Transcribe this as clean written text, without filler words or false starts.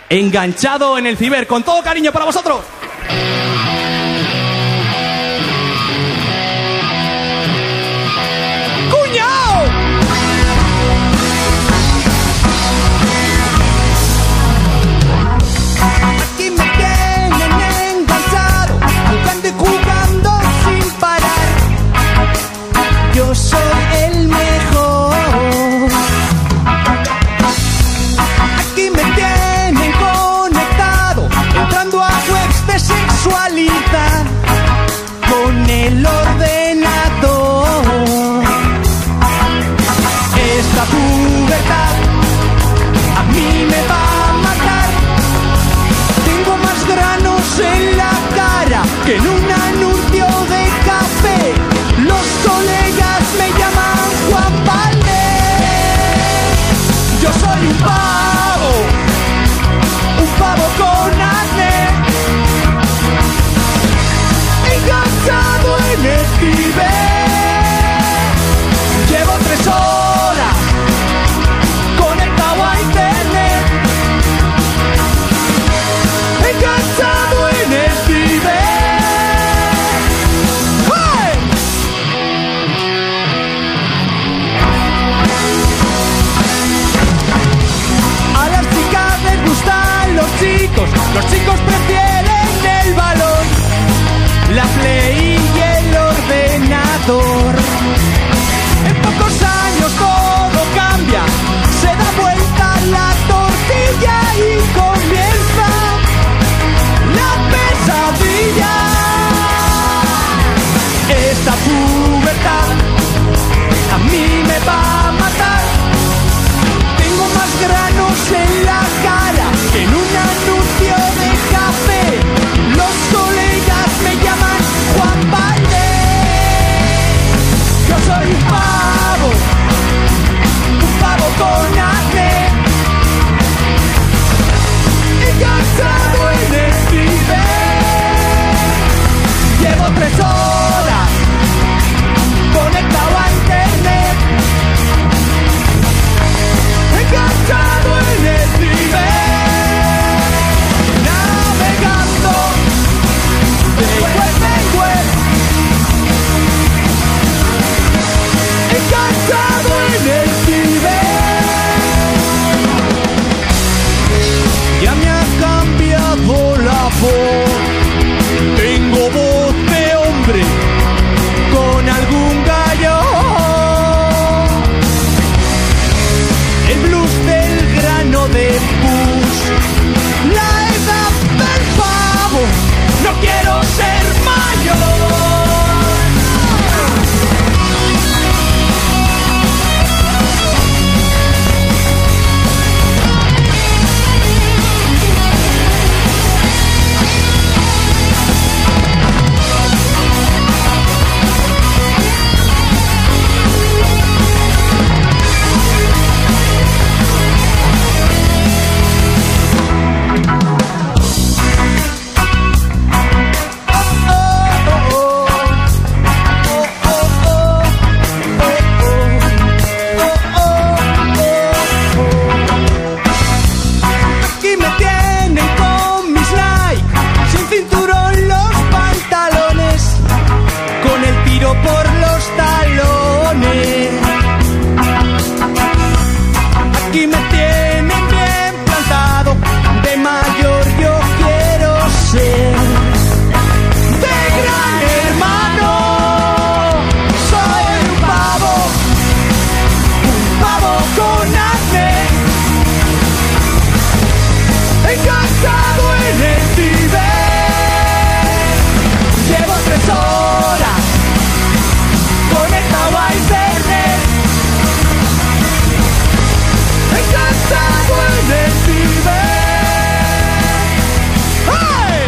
Enganchado en el ciber, con todo cariño para vosotros. Aquí me tienen enganchado, jugando y jugando sin parar. Yo soy el mejor. Aquí me tienen conectado, entrando a webs de sexualidad con el ordenador. Esta pubertad a mí me va a matar. Tengo más granos en la cara que en un anuncio de café. Los colegas me llaman Juan Valdés. Yo soy un pavo con acné, enganchado en el ciber. Llevo 3 horas conectado a internet, enganchado en el ciber. ¡Hey! A las chicas les gustan los chicos prefieren el balón, la play y el ordenador. En pocos años todo cambia, se da vuelta la tortilla y comienza la pesadilla. Esta pubertad a mí me va a matar. Tengo más granos en la cara que en un anuncio de café. Los colegas me llaman Juan Valdés. Yo soy un pavo con acné, enganchado en el ciber. Llevo 3 horas conectado a internet, enganchado en el ciber, navegando de web en web, enganchado en el ciber. Ya me ha cambiado la voz, tengo voz de hombre con algún gallo. El blues del grano de pus, la edad del pavo, no quiero ser mayor. Aquí me tienen con mis Nike, sin cinturón los pantalones, con el tiro por los talones. Aquí me tienen bien plantado, de mayor yo quiero ser. De gran hermano, soy un pavo con acné, enganchado en el ciber. Llevo 3 horas conectado a internet, enganchado en el ciber. ¡Hey!